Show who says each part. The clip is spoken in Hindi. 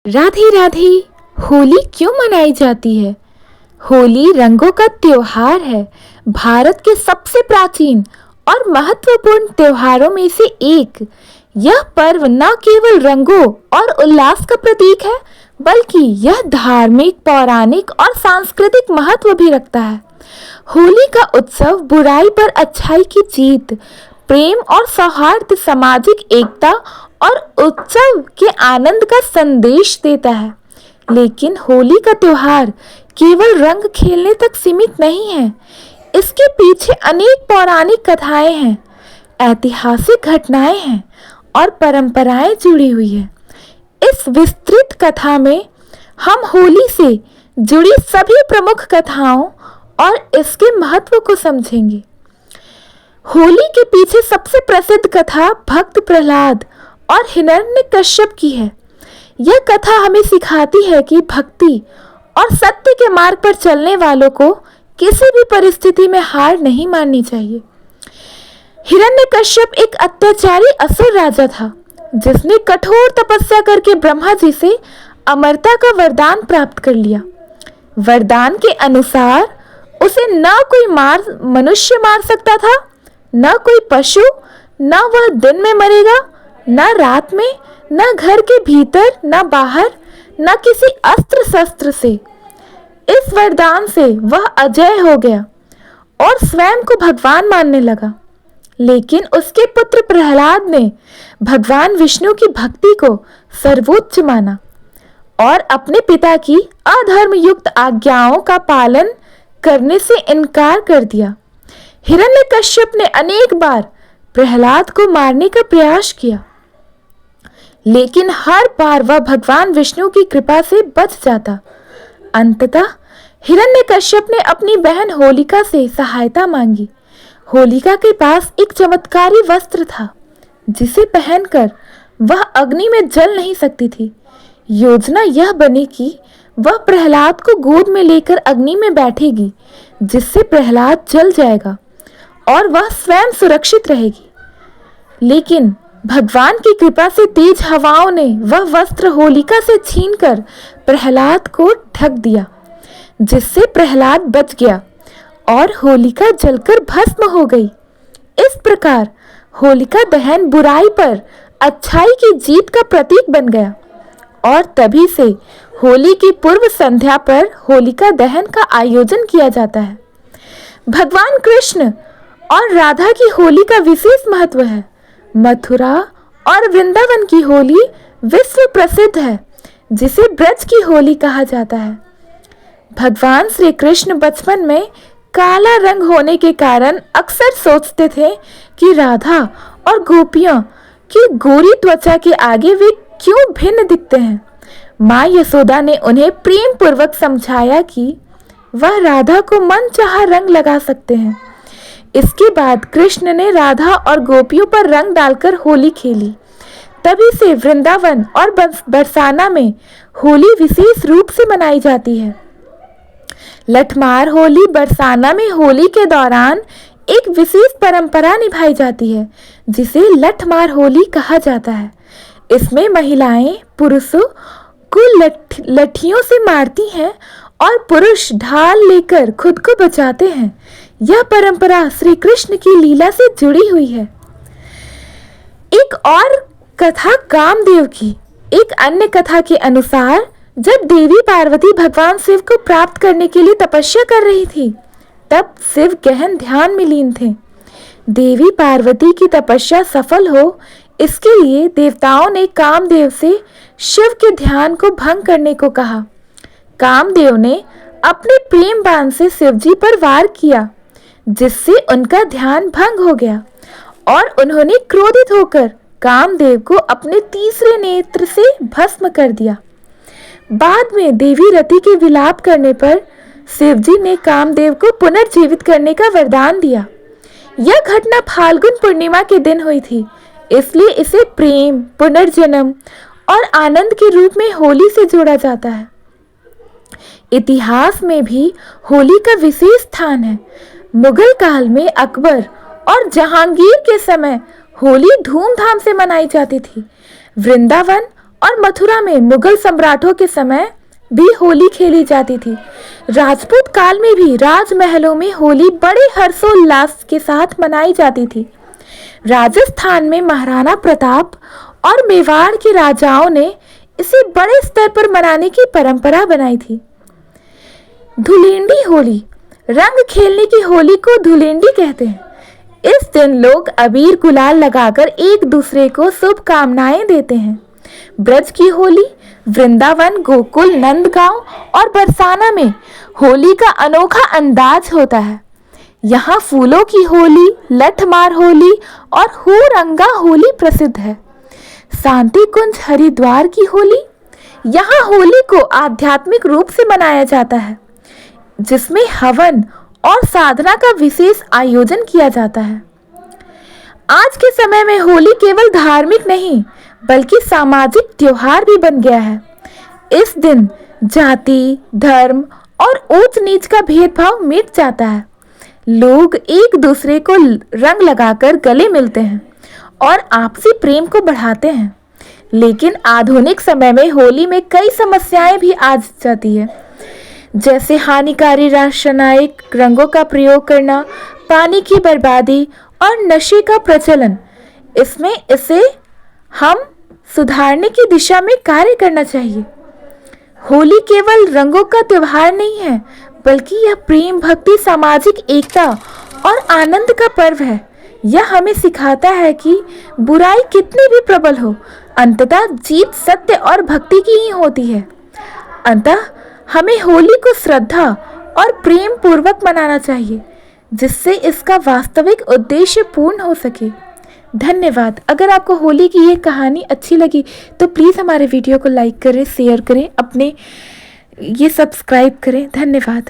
Speaker 1: राधे राधे। होली क्यों मनाई जाती है? होली रंगों का त्योहार है। भारत के सबसे प्राचीन और महत्वपूर्ण त्योहारों में से एक। यह पर्व न केवल रंगों और उल्लास का प्रतीक है, बल्कि यह धार्मिक, पौराणिक और सांस्कृतिक महत्व भी रखता है। होली का उत्सव बुराई पर अच्छाई की जीत, प्रेम और सौहार्द, सामाजिक एकता और उत्सव के आनंद का संदेश देता है। लेकिन होली का त्योहार केवल रंग खेलने तक सीमित नहीं है। इसके पीछे अनेक पौराणिक कथाएं हैं, ऐतिहासिक घटनाएं हैं और परंपराएं जुड़ी हुई है। इस विस्तृत कथा में हम होली से जुड़ी सभी प्रमुख कथाओं और इसके महत्व को समझेंगे। होली के पीछे सबसे प्रसिद्ध कथा भक्त प्रहलाद और हिरण्यकश्यप की है। यह कथा हमें सिखाती है कि भक्ति और सत्य के मार्ग पर चलने वालों को किसी भी परिस्थिति में हार नहीं माननी चाहिए। हिरण्यकश्यप एक अत्याचारी असुर राजा था, जिसने कठोर तपस्या करके ब्रह्मा जी से अमरता का वरदान प्राप्त कर लिया। वरदान के अनुसार उसे न कोई मनुष्य मार सकता था, न कोई पशु, न वह दिन में मरेगा, न रात में, न घर के भीतर, न बाहर, न किसी अस्त्र शस्त्र से। इस वरदान से वह अजय हो गया और स्वयं को भगवान मानने लगा। लेकिन उसके पुत्र प्रहलाद ने भगवान विष्णु की भक्ति को सर्वोच्च माना और अपने पिता की अधर्म युक्त आज्ञाओं का पालन करने से इनकार कर दिया। हिरण्यकश्यप ने अनेक बार प्रहलाद को मारने का प्रयास किया, लेकिन हर बार वह भगवान विष्णु की कृपा से बच जाता। अंततः हिरण्यकश्यप ने अपनी बहन होलिका से सहायता मांगी। होलिका के पास एक चमत्कारी वस्त्र था, जिसे पहनकर वह अग्नि में जल नहीं सकती थी। योजना यह बनी कि वह प्रहलाद को गोद में लेकर अग्नि में बैठेगी, जिससे प्रहलाद जल जाएगा और वह स्वयं सुरक्षित रहेगी। लेकिन भगवान की कृपा से तेज हवाओं ने वह वस्त्र होलिका से छीनकर प्रहलाद को ढक दिया, जिससे प्रहलाद बच गया और होलिका जलकर भस्म हो गई। इस प्रकार होलिका दहन बुराई पर अच्छाई की जीत का प्रतीक बन गया और तभी से होली की पूर्व संध्या पर होलिका दहन का आयोजन किया जाता है। भगवान कृष्ण और राधा की होली का विशेष महत्व है। मथुरा और वृंदावन की होली विश्व प्रसिद्ध है, जिसे ब्रज की होली कहा जाता है। भगवान श्री कृष्ण बचपन में काला रंग होने के कारण अक्सर सोचते थे कि राधा और गोपियों की गोरी त्वचा के आगे वे क्यों भिन्न दिखते हैं। माँ यशोदा ने उन्हें प्रेम पूर्वक समझाया कि वह राधा को मनचाहा रंग लगा सकते हैं। इसके बाद कृष्ण ने राधा और गोपियों पर रंग डालकर होली खेली। तभी से वृंदावन और बरसाना में होली विशेष रूप से मनाई जाती है। लठमार होली बरसाना में होली के दौरान एक विशेष परंपरा निभाई जाती है, जिसे लठमार होली कहा जाता है। इसमें महिलाएं पुरुषों को लठियों से मारती हैं और पुरुष ढाल लेकर खुद को बचाते हैं। यह परंपरा श्री कृष्ण की लीला से जुड़ी हुई है। एक और कथा कामदेव की। एक अन्य कथा के अनुसार जब देवी पार्वती भगवान शिव को प्राप्त करने के लिए तपस्या कर रही थी, तब शिव गहन ध्यान में लीन थे। देवी पार्वती की तपस्या सफल हो, इसके लिए देवताओं ने कामदेव से शिव के ध्यान को भंग करने को कहा। कामदेव ने अपने प्रेम बाण से शिवजी पर वार किया, जिससे उनका ध्यान भंग हो गया और उन्होंने क्रोधित होकर कामदेव को अपने तीसरे नेत्र से भस्म कर दिया। बाद में देवी रति के विलाप करने पर शिवजी ने कामदेव को पुनर्जीवित करने का वरदान दिया। यह घटना फाल्गुन पूर्णिमा के दिन हुई थी, इसलिए इसे प्रेम, पुनर्जन्म और आनंद के रूप में होली से जोड़ा जाता है। इतिहास में भी होली का विशेष स्थान है। मुगल काल में अकबर और जहांगीर के समय होली धूमधाम से मनाई जाती थी। वृंदावन और मथुरा में मुगल सम्राटों के समय भी होली खेली जाती थी। राजपूत काल में भी राजमहलों में होली बड़े हर्षोल्लास के साथ मनाई जाती थी। राजस्थान में महाराणा प्रताप और मेवाड़ के राजाओं ने इसे बड़े स्तर पर मनाने की परंपरा बनाई थी। धुलेंडी होली, रंग खेलने की होली को धुलेंडी कहते हैं। इस दिन लोग अबीर गुलाल लगाकर एक दूसरे को शुभकामनाएं देते हैं। ब्रज की होली, वृंदावन, गोकुल, नंदगांव और बरसाना में होली का अनोखा अंदाज होता है। यहाँ फूलों की होली, लठमार होली और हुरंगा होली प्रसिद्ध है। शांति कुंज हरिद्वार की होली, यहाँ होली को आध्यात्मिक रूप से मनाया जाता है, जिसमें हवन और साधना का विशेष आयोजन किया जाता है। आज के समय में होली केवल धार्मिक नहीं बल्कि सामाजिक त्योहार भी बन गया है। इस दिन जाति, धर्म और ऊंच नीच का भेदभाव मिट जाता है। लोग एक दूसरे को रंग लगाकर गले मिलते हैं और आपसी प्रेम को बढ़ाते हैं। लेकिन आधुनिक समय में होली में कई समस्याएं भी आ जाती है, जैसे हानिकारी रासायनिक रंगों का प्रयोग करना, पानी की बर्बादी और नशे का प्रचलन। इसे हम सुधारने की दिशा में कार्य करना चाहिए। होली केवल रंगों का त्योहार नहीं है बल्कि यह प्रेम, भक्ति, सामाजिक एकता और आनंद का पर्व है। यह हमें सिखाता है कि बुराई कितनी भी प्रबल हो, अंततः जीत सत्य और भक्ति की ही होती है। अतः हमें होली को श्रद्धा और प्रेम पूर्वक मनाना चाहिए, जिससे इसका वास्तविक उद्देश्य पूर्ण हो सके। धन्यवाद। अगर आपको होली की ये कहानी अच्छी लगी तो प्लीज़ हमारे वीडियो को लाइक करें, शेयर करें, अपने ये सब्सक्राइब करें। धन्यवाद।